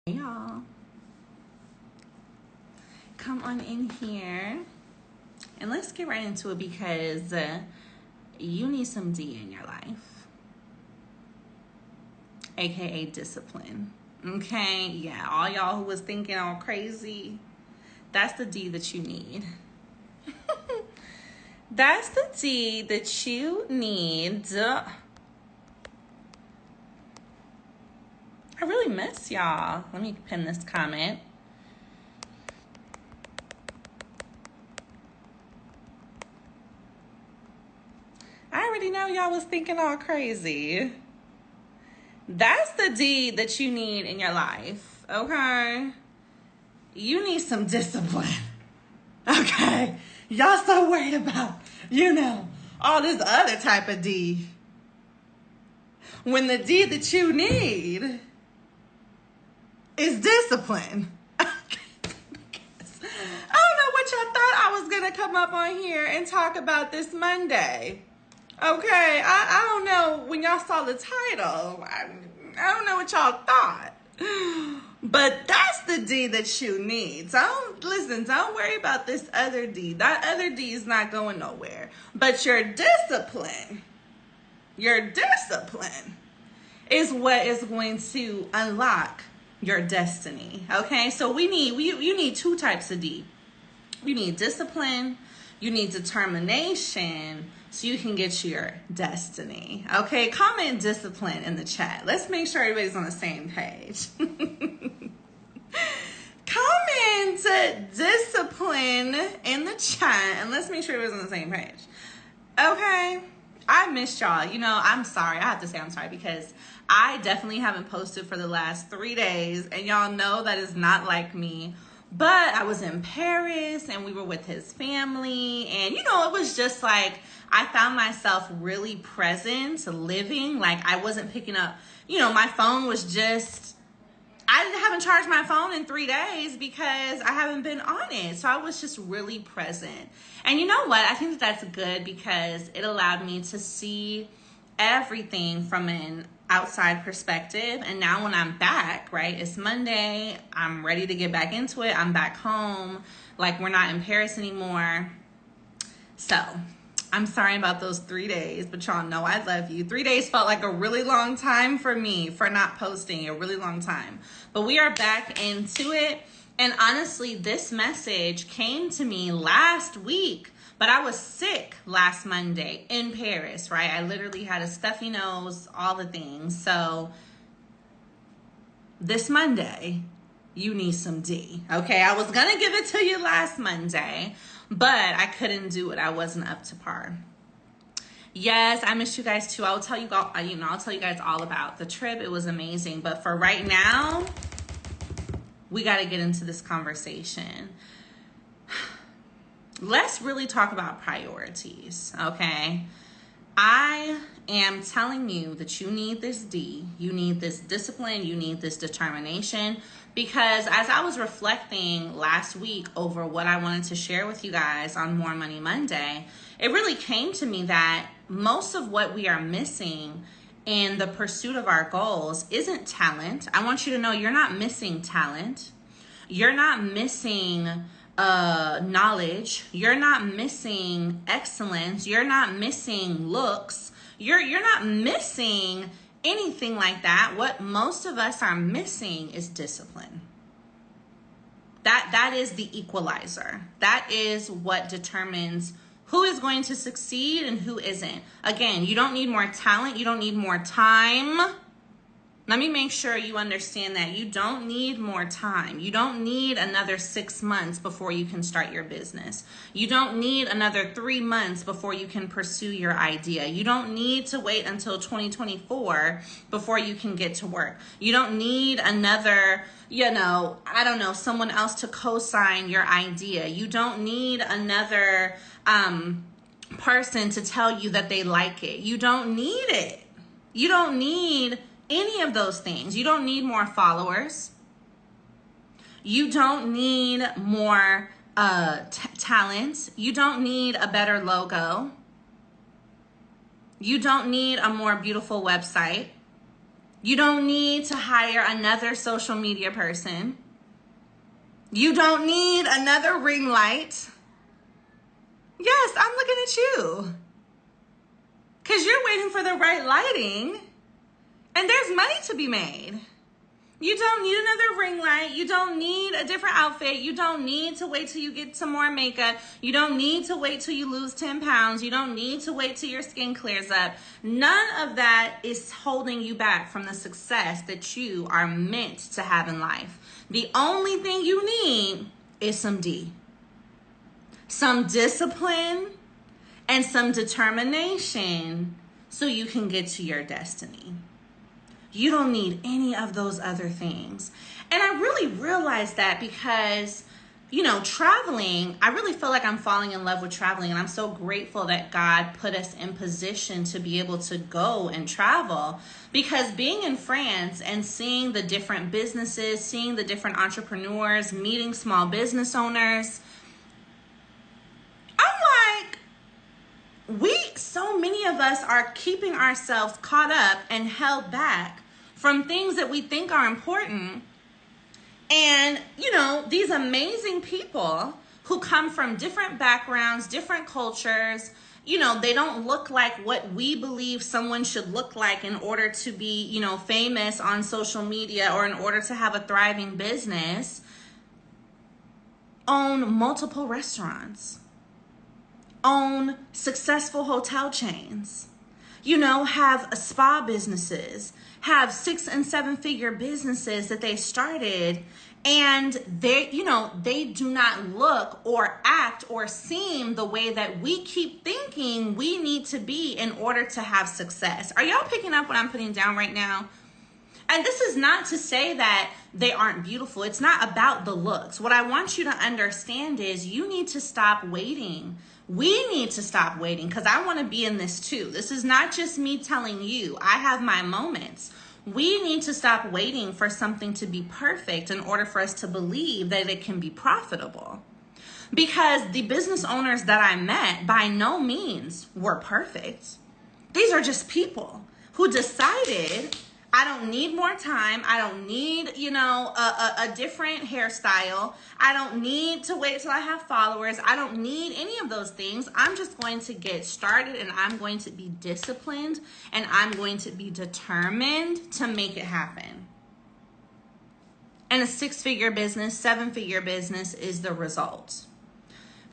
Y'all, come on in here and let's get right into it because you need some D in your life, aka discipline. Okay, yeah, all y'all who was thinking all crazy, that's the D that you need. That's the D that you need. I really miss y'all. Let me pin this comment. I already know y'all was thinking all crazy. That's the D that you need in your life, okay? You need some discipline, okay? Y'all so worried about, all this other type of D. When the D that you need is discipline. I don't know what y'all thought I was going to come up on here and talk about this Monday. Okay, I don't know when y'all saw the title. I don't know what y'all thought. But that's the D that you need. Don't worry about this other D. That other D is not going nowhere. But your discipline is what is going to unlock your destiny. Okay, so you need two types of D. You need discipline, you need determination, so you can get your destiny. Okay, comment discipline in the chat. Let's make sure everybody's on the same page. Comment discipline in the chat and let's make sure everybody's on the same page. Okay, I missed y'all. I'm sorry. I have to say I'm sorry because I definitely haven't posted for the last 3 days and y'all know that is not like me. But I was in Paris and we were with his family and it was just like I found myself really present, living. Like I wasn't picking up, my phone was just, I haven't charged my phone in 3 days because I haven't been on it. So I was just really present. And you know what? I think that's good because it allowed me to see everything from an outside perspective. And now when I'm back, right, it's Monday, I'm ready to get back into it. I'm back home. Like we're not in Paris anymore. So I'm sorry about those 3 days, but y'all know I love you. 3 days felt like a really long time for me for not posting, a really long time. But we are back into it. And honestly, this message came to me last week, but I was sick last Monday in Paris, right? I literally had a stuffy nose, all the things. So this Monday, you need some D, okay? I was gonna give it to you last Monday, but I couldn't do it. I wasn't up to par. Yes, I missed you guys too. I'll tell you guys all about the trip. It was amazing. But for right now, we got to get into this conversation. Let's really talk about priorities, okay? I am telling you that you need this D, you need this discipline, you need this determination, because as I was reflecting last week over what I wanted to share with you guys on More Money Monday, it really came to me that most of what we are missing in the pursuit of our goals isn't talent. I want you to know you're not missing talent. You're not missing knowledge. You're not missing excellence. You're not missing looks. You're not missing anything like that. What most of us are missing is discipline. That is the equalizer. That is what determines who is going to succeed and who isn't. Again, you don't need more talent. You don't need more time. Let me make sure you understand that you don't need more time. You don't need another 6 months before you can start your business. You don't need another 3 months before you can pursue your idea. You don't need to wait until 2024 before you can get to work. You don't need another, someone else to co-sign your idea. You don't need another person to tell you that they like it. You don't need it. You don't need any of those things. You don't need more followers. You don't need more talent. You don't need a better logo. You don't need a more beautiful website. You don't need to hire another social media person. You don't need another ring light. Yes, I'm looking at you. Because you're waiting for the right lighting. And there's money to be made. You don't need another ring light. You don't need a different outfit. You don't need to wait till you get some more makeup. You don't need to wait till you lose 10 pounds. You don't need to wait till your skin clears up. None of that is holding you back from the success that you are meant to have in life. The only thing you need is some D. Some discipline and some determination so you can get to your destiny. You don't need any of those other things. And I really realized that because, traveling, I really feel like I'm falling in love with traveling. And I'm so grateful that God put us in position to be able to go and travel. Because being in France and seeing the different businesses, seeing the different entrepreneurs, meeting small business owners, I'm like, so many of us are keeping ourselves caught up and held back from things that we think are important. And, these amazing people who come from different backgrounds, different cultures, they don't look like what we believe someone should look like in order to be, famous on social media or in order to have a thriving business, own multiple restaurants, own successful hotel chains, have spa businesses, have 6- and 7-figure businesses that they started, and they do not look or act or seem the way that we keep thinking we need to be in order to have success. Are y'all picking up what I'm putting down right now? And this is not to say that they aren't beautiful. It's not about the looks. What I want you to understand is you need to stop waiting. We need to stop waiting, because I want to be in this too. This is not just me telling you. I have my moments. We need to stop waiting for something to be perfect in order for us to believe that it can be profitable. Because the business owners that I met by no means were perfect. These are just people who decided, I don't need more time. I don't need, a different hairstyle. I don't need to wait till I have followers. I don't need any of those things. I'm just going to get started, and I'm going to be disciplined, and I'm going to be determined to make it happen. And a 6-figure business, 7-figure business is the result.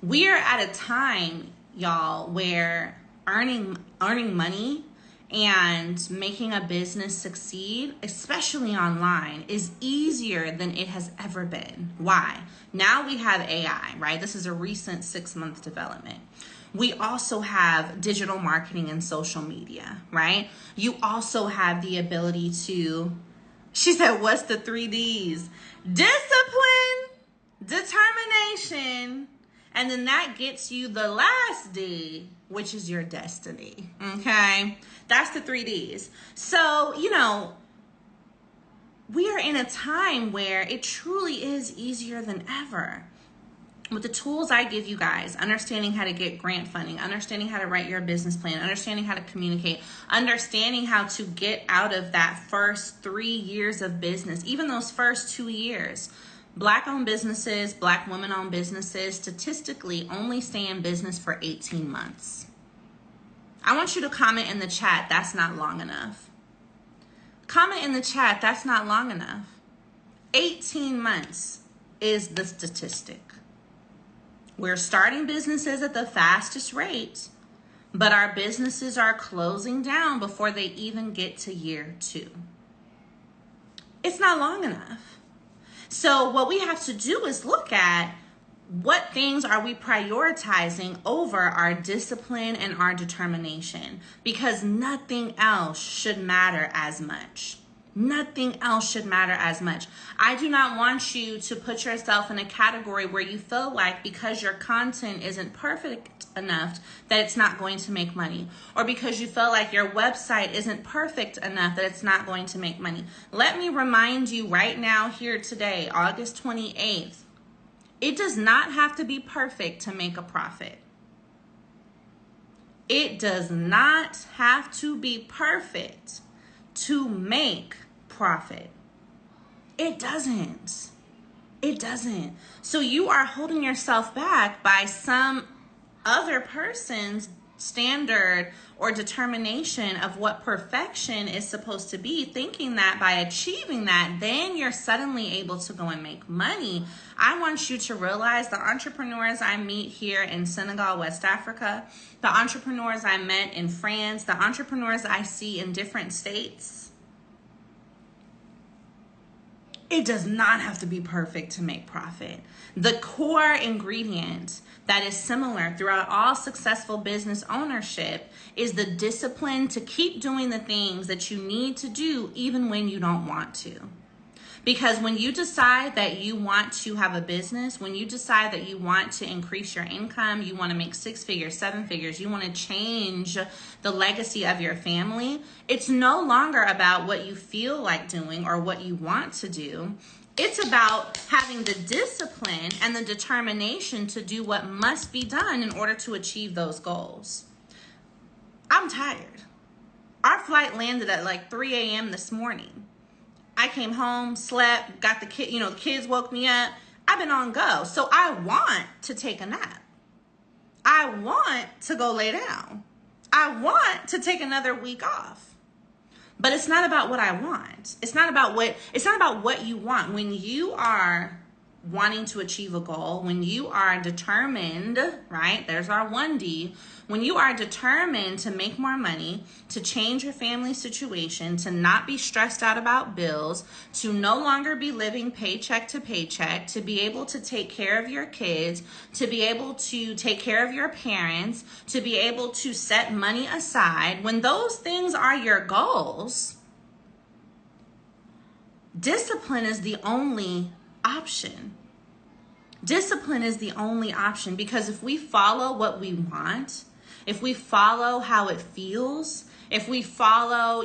We are at a time, y'all, where earning money and making a business succeed, especially online, is easier than it has ever been. Why? Now we have AI, right? This is a recent 6-month development. We also have digital marketing and social media, right? You also have the ability to, she said, what's the 3 Ds? Discipline, determination, and then that gets you the last D, which is your destiny, okay? That's the 3 Ds. So, we are in a time where it truly is easier than ever. With the tools I give you guys, understanding how to get grant funding, understanding how to write your business plan, understanding how to communicate, understanding how to get out of that first 3 years of business, even those first 2 years. Black-owned businesses, Black women-owned businesses statistically only stay in business for 18 months. I want you to comment in the chat, that's not long enough. Comment in the chat, that's not long enough. 18 months is the statistic. We're starting businesses at the fastest rate, but our businesses are closing down before they even get to year 2. It's not long enough. So what we have to do is look at what things are we prioritizing over our discipline and our determination, because nothing else should matter as much. Nothing else should matter as much. I do not want you to put yourself in a category where you feel like because your content isn't perfect enough that it's not going to make money, or because you feel like your website isn't perfect enough that it's not going to make money. Let me remind you right now, here today, August 28th, it does not have to be perfect to make a profit. It does not have to be perfect to make profit. It doesn't. It doesn't. So you are holding yourself back by some other person's standard or determination of what perfection is supposed to be, thinking that by achieving that, then you're suddenly able to go and make money. I want you to realize the entrepreneurs I meet here in Senegal, West Africa, the entrepreneurs I met in France, the entrepreneurs I see in different states, it does not have to be perfect to make profit. The core ingredient that is similar throughout all successful business ownership is the discipline to keep doing the things that you need to do even when you don't want to. Because when you decide that you want to have a business, when you decide that you want to increase your income, you want to make 6 figures, 7 figures, you want to change the legacy of your family, it's no longer about what you feel like doing or what you want to do. It's about having the discipline and the determination to do what must be done in order to achieve those goals. I'm tired. Our flight landed at like 3 a.m. this morning. I came home, slept, got the the kids woke me up. I've been on go. So I want to take a nap. I want to go lay down. I want to take another week off. But it's not about what I want. It's not about what you want. When you are wanting to achieve a goal, when you are determined, right? There's our 1D. When you are determined to make more money, to change your family situation, to not be stressed out about bills, to no longer be living paycheck to paycheck, to be able to take care of your kids, to be able to take care of your parents, to be able to set money aside, when those things are your goals, discipline is the only option. Discipline is the only option, because if we follow what we want, if we follow how it feels, if we follow,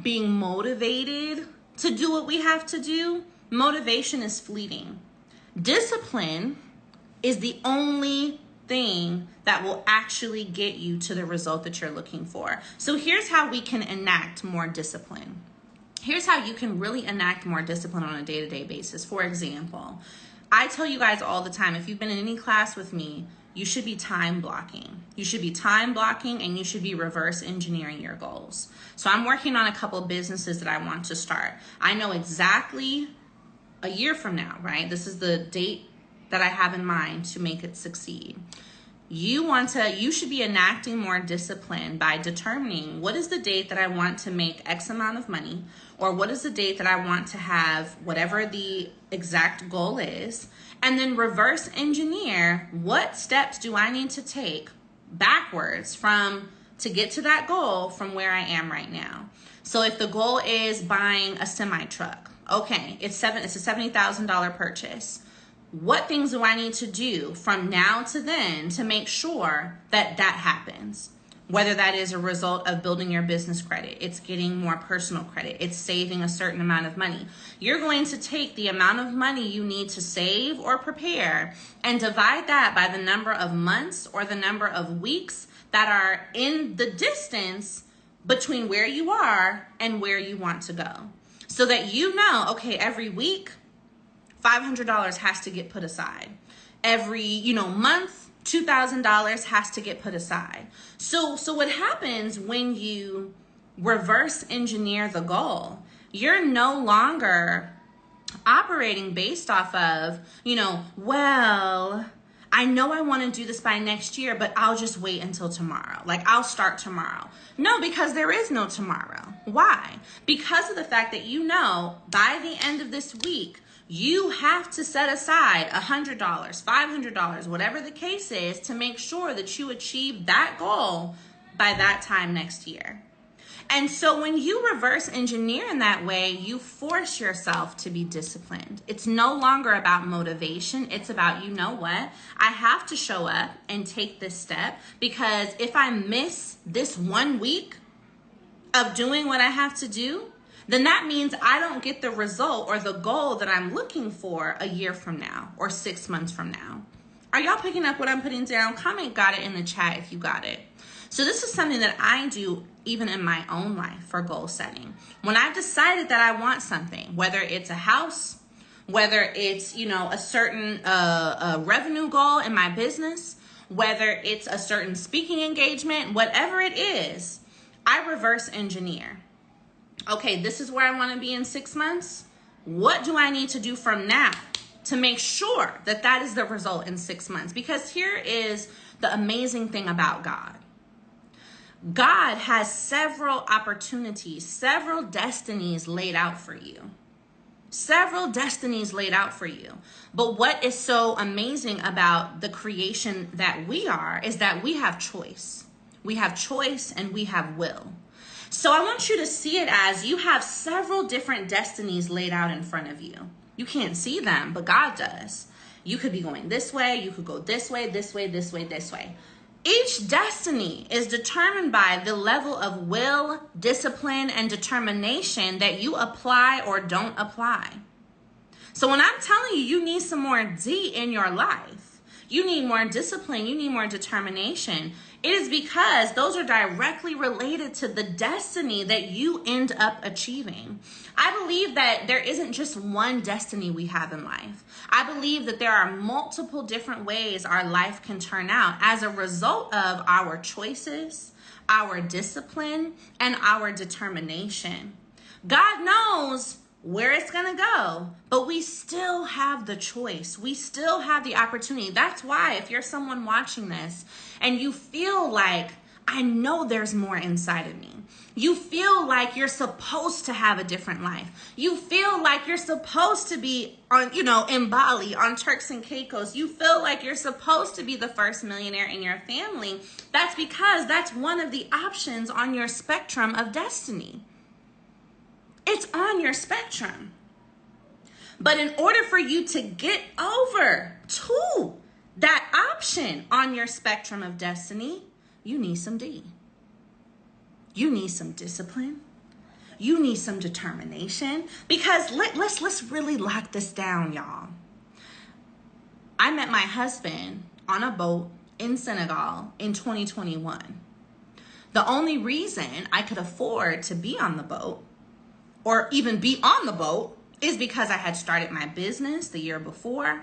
being motivated to do what we have to do, motivation is fleeting. Discipline is the only thing that will actually get you to the result that you're looking for. So here's how we can enact more discipline. Here's how you can really enact more discipline on a day-to-day basis. For example, I tell you guys all the time, if you've been in any class with me, you should be time blocking. You should be time blocking, and you should be reverse engineering your goals. So I'm working on a couple businesses that I want to start. I know exactly a year from now, right? This is the date that I have in mind to make it succeed. You should be enacting more discipline by determining what is the date that I want to make X amount of money, or what is the date that I want to have whatever the exact goal is, and then reverse engineer what steps do I need to take backwards to get to that goal from where I am right now. So if the goal is buying a semi truck, okay, it's a $70,000 purchase. What things do I need to do from now to then to make sure that that happens? Whether that is a result of building your business credit, it's getting more personal credit, it's saving a certain amount of money. You're going to take the amount of money you need to save or prepare and divide that by the number of months or the number of weeks that are in the distance between where you are and where you want to go. So that you know, okay, every week, $500 has to get put aside. Every, month, $2,000 has to get put aside. So what happens when you reverse engineer the goal? You're no longer operating based off of, well, I know I want to do this by next year, but I'll just wait until tomorrow. Like, I'll start tomorrow. No, because there is no tomorrow. Why? Because of the fact that by the end of this week, you have to set aside $100, $500, whatever the case is, to make sure that you achieve that goal by that time next year. And so when you reverse engineer in that way, you force yourself to be disciplined. It's no longer about motivation. It's about, I have to show up and take this step, because if I miss this 1 week of doing what I have to do, then that means I don't get the result or the goal that I'm looking for a year from now or 6 months from now. Are y'all picking up what I'm putting down? Comment got it in the chat if you got it. So this is something that I do even in my own life for goal setting. When I've decided that I want something, whether it's a house, whether it's, a certain revenue goal in my business, whether it's a certain speaking engagement, whatever it is, I reverse engineer. Okay, this is where I want to be in 6 months. What do I need to do from now to make sure that that is the result in 6 months? Because here is the amazing thing about God. God has several opportunities, several destinies laid out for you. Several destinies laid out for you. But what is so amazing about the creation that we are is that we have choice. We have choice and we have will. So I want you to see it as you have several different destinies laid out in front of you. You can't see them, but God does. You could be going this way. You could go this way, this way, this way, this way. Each destiny is determined by the level of will, discipline, and determination that you apply or don't apply. So when I'm telling you, you need some more D in your life, you need more discipline, you need more determination, it is because those are directly related to the destiny that you end up achieving. I believe that there isn't just one destiny we have in life. I believe that there are multiple different ways our life can turn out as a result of our choices, our discipline, and our determination. God knows where it's going to go, but we still have the choice. We still have the opportunity. That's why if you're someone watching this and you feel like, I know there's more inside of me. You feel like you're supposed to have a different life. You feel like you're supposed to be on, in Bali, on Turks and Caicos. You feel like you're supposed to be the first millionaire in your family. That's because that's one of the options on your spectrum of destiny. It's on your spectrum. But in order for you to get over to that option on your spectrum of destiny, you need some D. You need some discipline. You need some determination. Because let's really lock this down, y'all. I met my husband on a boat in Senegal in 2021. The only reason I could afford to be on the boat or even be on the boat is because I had started my business the year before,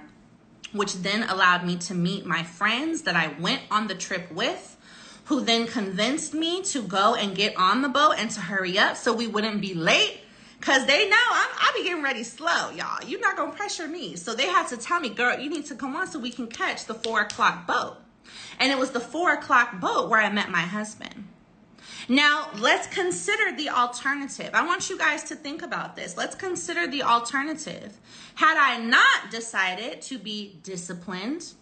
which then allowed me to meet my friends that I went on the trip with, who then convinced me to go and get on the boat and to hurry up so we wouldn't be late. Because they know I be getting ready slow, y'all. You're not going to pressure me. So they had to tell me, girl, you need to come on so we can catch the 4 o'clock boat. And it was the 4 o'clock boat where I met my husband. Now, let's consider the alternative. I want you guys to think about this. Let's consider the alternative. Had I not decided to be disciplined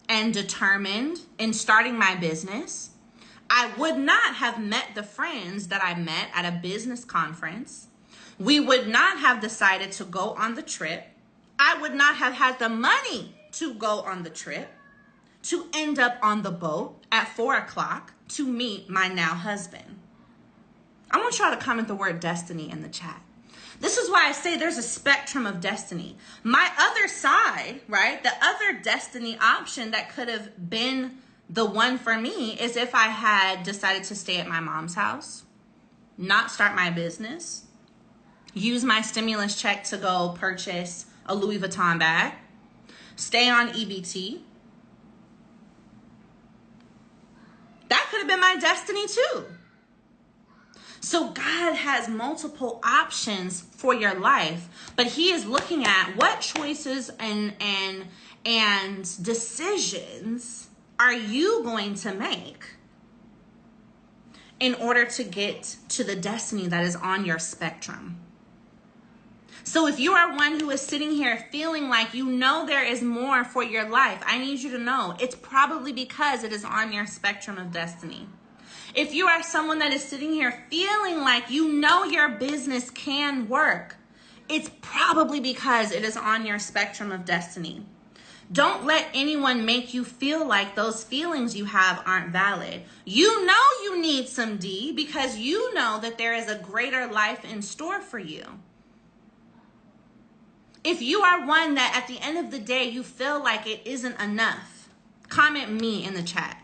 and determined in starting my business, I would not have met the friends that I met at a business conference. We would not have decided to go on the trip. I would not have had the money to go on the trip, to end up on the boat at 4 o'clock to meet my now husband. I want y'all to comment the word destiny in the chat. This is why I say there's a spectrum of destiny. My other side, right, the other destiny option that could have been the one for me is if I had decided to stay at my mom's house, not start my business, use my stimulus check to go purchase a Louis Vuitton bag, stay on EBT. That could have been my destiny too. So God has multiple options for your life, but he is looking at what choices and decisions are you going to make in order to get to the destiny that is on your spectrum. So if you are one who is sitting here feeling like you know there is more for your life, I need you to know it's probably because it is on your spectrum of destiny. If you are someone that is sitting here feeling like you know your business can work, it's probably because it is on your spectrum of destiny. Don't let anyone make you feel like those feelings you have aren't valid. You know you need some D because you know that there is a greater life in store for you. If you are one that at the end of the day you feel like it isn't enough, comment me in the chat.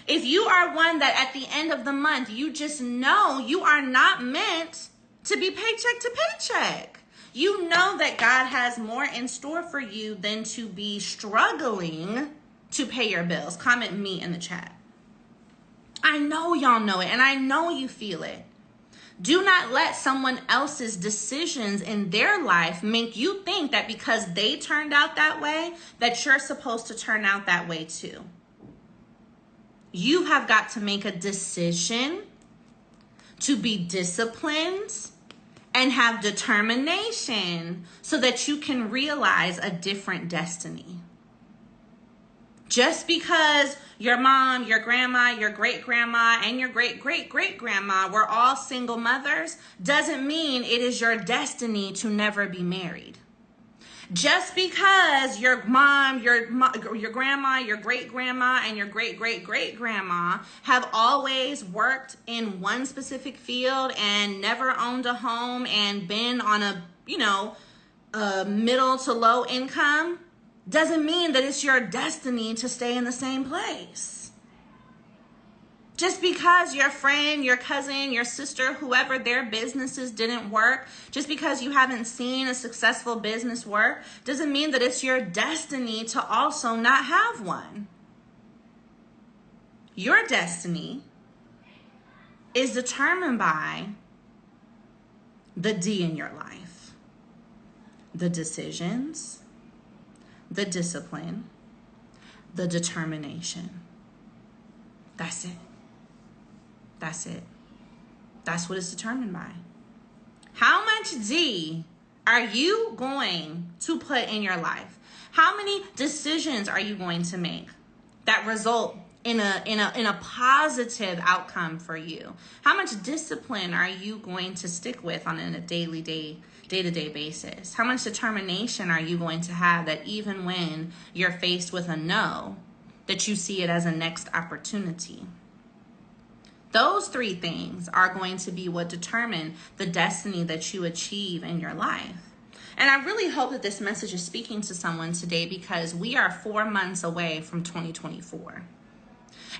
If you are one that at the end of the month, you just know you are not meant to be paycheck to paycheck. You know that God has more in store for you than to be struggling to pay your bills. Comment me in the chat. I know y'all know it, and I know you feel it. Do not let someone else's decisions in their life make you think that because they turned out that way, that you're supposed to turn out that way too. You have got to make a decision to be disciplined and have determination so that you can realize a different destiny. Just because your mom, your grandma, your great-grandma, and your great-great-great-grandma were all single mothers doesn't mean it is your destiny to never be married. Just because your mom, your grandma, your great-grandma, and your great-great-great-grandma have always worked in one specific field and never owned a home and been on a middle to low income, doesn't mean that it's your destiny to stay in the same place. Just because your friend, your cousin, your sister, whoever, their businesses didn't work, just because you haven't seen a successful business work, doesn't mean that it's your destiny to also not have one. Your destiny is determined by the D in your life. The decisions, the discipline, the determination. That's it. That's it. That's what it's determined by. How much D are you going to put in your life? How many decisions are you going to make that result in a positive outcome for you? How much discipline are you going to stick with on a day-to-day basis? How much determination are you going to have that even when you're faced with a no, that you see it as a next opportunity? Those three things are going to be what determine the destiny that you achieve in your life. And I really hope that this message is speaking to someone today, because we are 4 months away from 2024.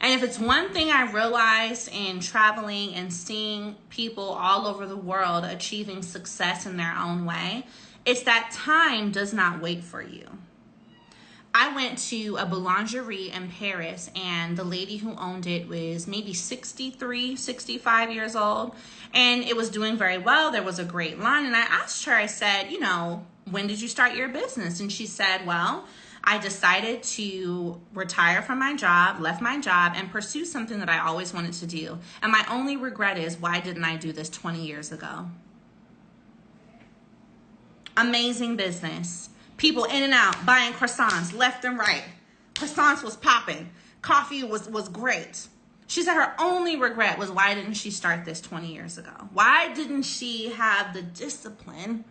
And if it's one thing I realized in traveling and seeing people all over the world achieving success in their own way, it's that time does not wait for you. I went to a boulangerie in Paris, and the lady who owned it was maybe 63, 65 years old, and it was doing very well. There was a great line, and I asked her, I said, when did you start your business? And she said, well, I decided to retire from my job, left my job, and pursue something that I always wanted to do. And my only regret is, why didn't I do this 20 years ago? Amazing business. People in and out buying croissants left and right. Croissants was popping. Coffee was great. She said her only regret was, why didn't she start this 20 years ago? Why didn't she have the discipline?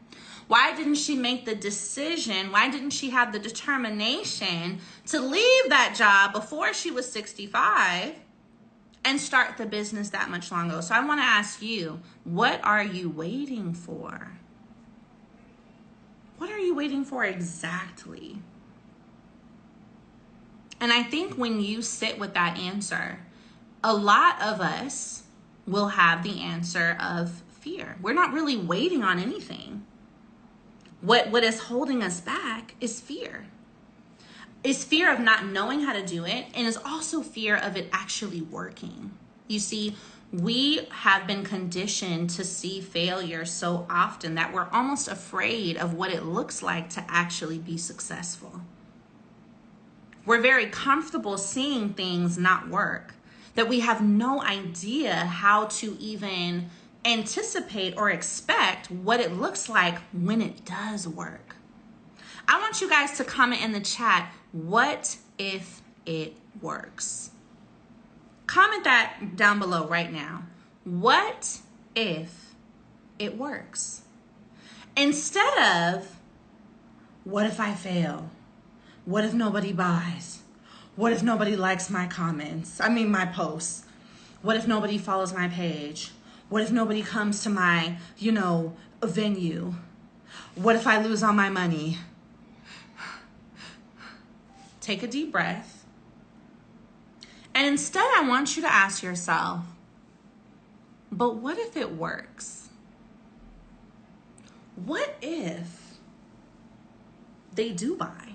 Why didn't she make the decision? Why didn't she have the determination to leave that job before she was 65 and start the business that much longer? So I want to ask you, what are you waiting for? What are you waiting for exactly? And I think when you sit with that answer, a lot of us will have the answer of fear. We're not really waiting on anything. What is holding us back is fear. It's fear of not knowing how to do it, and it's also fear of it actually working. You see, we have been conditioned to see failure so often that we're almost afraid of what it looks like to actually be successful. We're very comfortable seeing things not work, that we have no idea how to even anticipate or expect what it looks like when it does work. I want you guys to comment in the chat, what if it works? Comment that down below right now. What if it works? Instead of, what if I fail? What if nobody buys? What if nobody likes my my posts? What if nobody follows my page? What if nobody comes to my, venue? What if I lose all my money? Take a deep breath And instead, I want you to ask yourself, but what if it works? What if they do buy?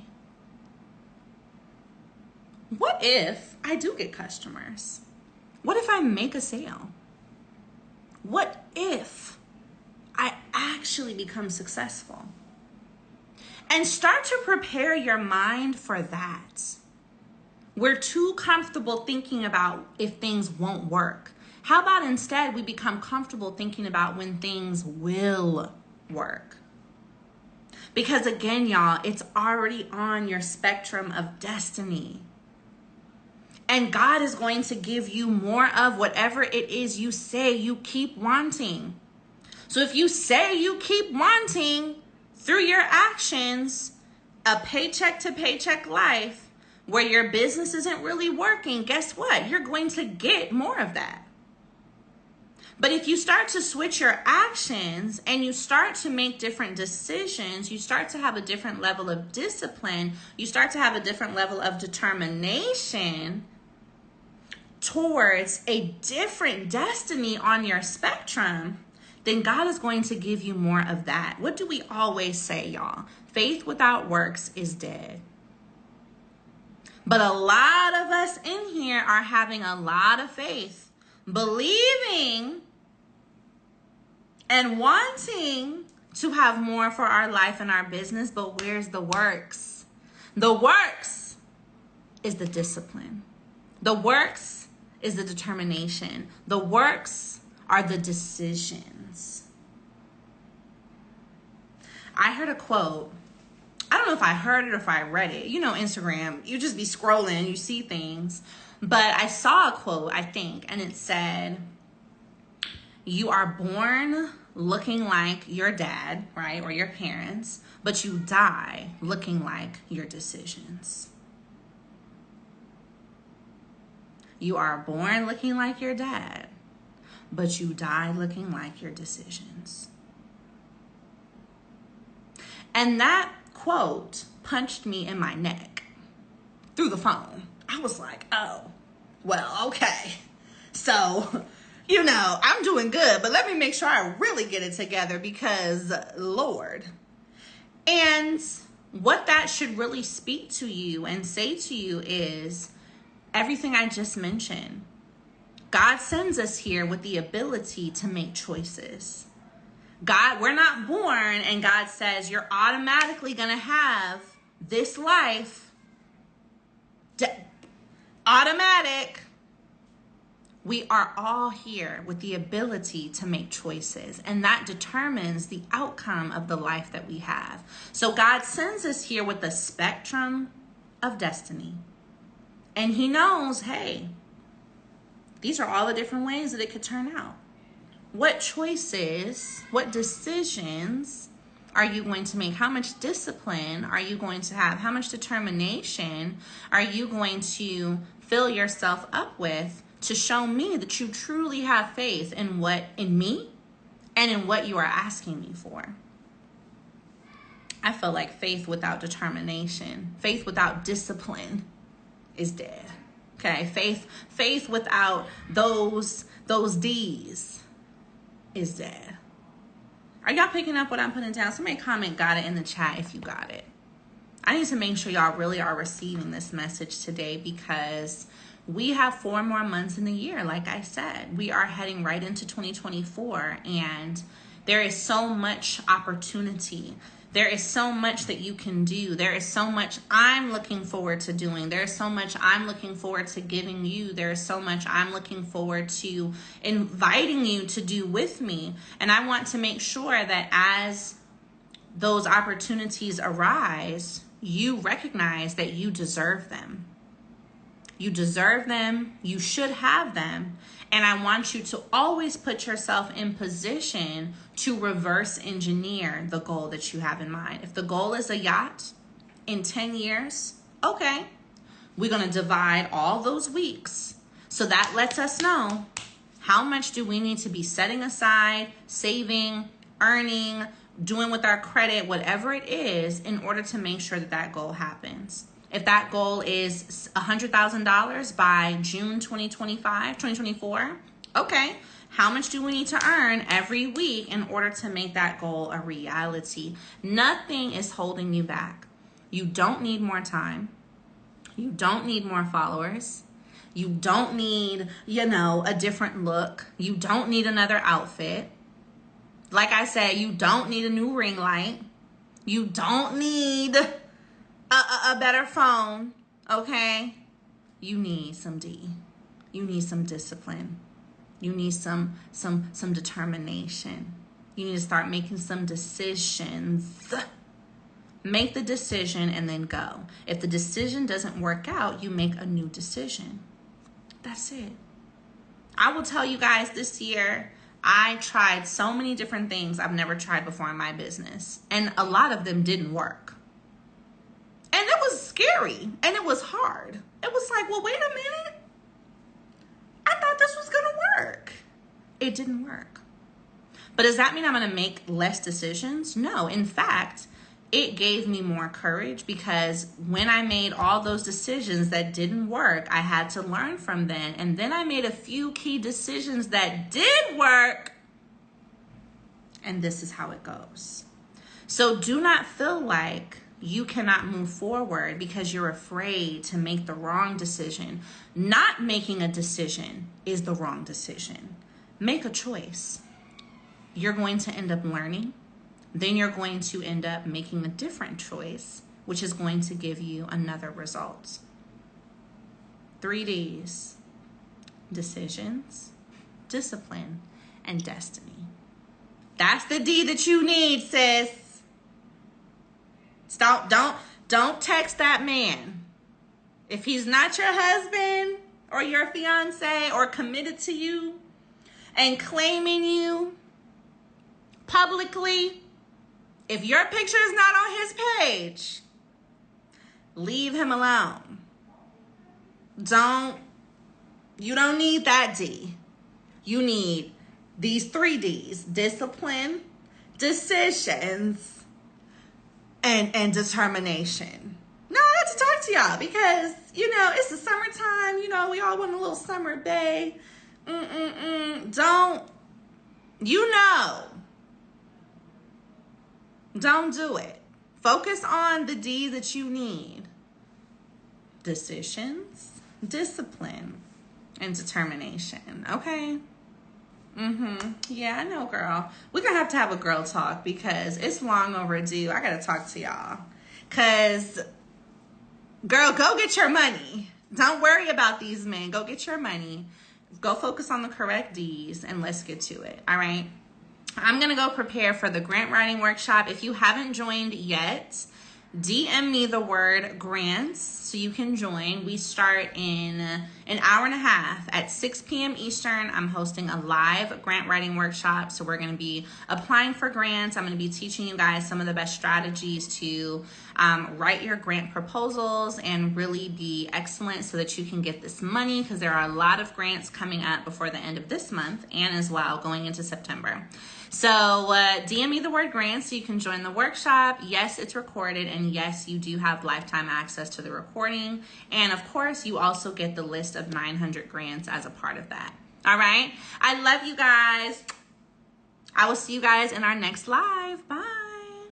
What if I do get customers? What if I make a sale? What if I actually become successful? And start to prepare your mind for that. We're too comfortable thinking about if things won't work. How about instead we become comfortable thinking about when things will work? Because again, y'all, it's already on your spectrum of destiny. And God is going to give you more of whatever it is you say you keep wanting. So if you say you keep wanting through your actions a paycheck to paycheck life where your business isn't really working, guess what? You're going to get more of that. But if you start to switch your actions and you start to make different decisions, you start to have a different level of discipline, you start to have a different level of determination towards a different destiny on your spectrum, then God is going to give you more of that. What do we always say, y'all? Faith without works is dead. But a lot of us in here are having a lot of faith, believing and wanting to have more for our life and our business, but where's the works? The works is the discipline. The works is the determination. The works are the decisions. I heard a quote. I don't know if I heard it or if I read it. You know, Instagram, you just be scrolling, you see things. But I saw a quote, I think, and it said, you are born looking like your dad, right, or your parents, but you die looking like your decisions. You are born looking like your dad, but you die looking like your decisions. And that quote punched me in my neck through the phone. I was like, oh, well, okay. So, you know, I'm doing good, but let me make sure I really get it together because, Lord. And what that should really speak to you and say to you is everything I just mentioned. God sends us here with the ability to make choices. God, we're not born and God says you're automatically going to have this life. Automatic. We are all here with the ability to make choices, and that determines the outcome of the life that we have. So God sends us here with a spectrum of destiny. And he knows, hey, these are all the different ways that it could turn out. What choices, what decisions are you going to make? How much discipline are you going to have? How much determination are you going to fill yourself up with to show me that you truly have faith in me and in what you are asking me for? I feel like faith without determination, faith without discipline is dead. Okay, faith without those D's is dead. Are y'all picking up what I'm putting down? Somebody comment got it in the chat if you got it. I need to make sure y'all really are receiving this message today because we have 4 more months in the year. Like I said, we are heading right into 2024 and there is so much opportunity. There is so much that you can do. There is so much I'm looking forward to doing. There is so much I'm looking forward to giving you. There is so much I'm looking forward to inviting you to do with me. And I want to make sure that as those opportunities arise, you recognize that you deserve them. You deserve them. You should have them. And I want you to always put yourself in position to reverse engineer the goal that you have in mind. If the goal is a yacht in 10 years, okay, we're going to divide all those weeks. So that lets us know how much do we need to be setting aside, saving, earning, doing with our credit, whatever it is, in order to make sure that that goal happens. If that goal is $100,000 by June 2024, okay, how much do we need to earn every week in order to make that goal a reality? Nothing is holding you back. You don't need more time. You don't need more followers. You don't need, a different look. You don't need another outfit. Like I said, you don't need a new ring light. You don't need a better phone, okay? You need some D. You need some discipline. You need some determination. You need to start making some decisions. Make the decision and then go. If the decision doesn't work out, you make a new decision. That's it. I will tell you guys, this year, I tried so many different things I've never tried before in my business. And a lot of them didn't work. And it was scary. And it was hard. It was like, well, wait a minute. I thought this was going to work. It didn't work. But does that mean I'm going to make less decisions? No. In fact, it gave me more courage, because when I made all those decisions that didn't work, I had to learn from them. And then I made a few key decisions that did work. And this is how it goes. So do not feel like you cannot move forward because you're afraid to make the wrong decision. Not making a decision is the wrong decision. Make a choice. You're going to end up learning. Then you're going to end up making a different choice, which is going to give you another result. 3 Ds: decisions, discipline, and destiny. That's the D that you need, sis. Don't text that man. If he's not your husband or your fiance or committed to you and claiming you publicly, if your picture is not on his page, leave him alone. You don't need that D. You need these 3 Ds: discipline, decisions, and determination. No, I have to talk to y'all because, it's the summertime. We all want a little summer bae. Don't do it. Focus on the D that you need: decisions, discipline, and determination. Okay? Yeah, I know, girl. We're going to have a girl talk because it's long overdue. I got to talk to y'all. Because, girl, go get your money. Don't worry about these men. Go get your money. Go focus on the correct Ds and let's get to it. All right? I'm going to go prepare for the grant writing workshop. If you haven't joined yet, DM me the word grants so you can join. We start in an hour and a half at 6 p.m. Eastern. I'm hosting a live grant writing workshop. So we're going to be applying for grants. I'm going to be teaching you guys some of the best strategies to write your grant proposals and really be excellent so that you can get this money, because there are a lot of grants coming up before the end of this month and as well going into September. So DM me the word grant so you can join the workshop. Yes, it's recorded, and yes, you do have lifetime access to the recording. And of course, you also get the list of 900 grants as a part of that. All right? I love you guys. I will see you guys in our next live. Bye.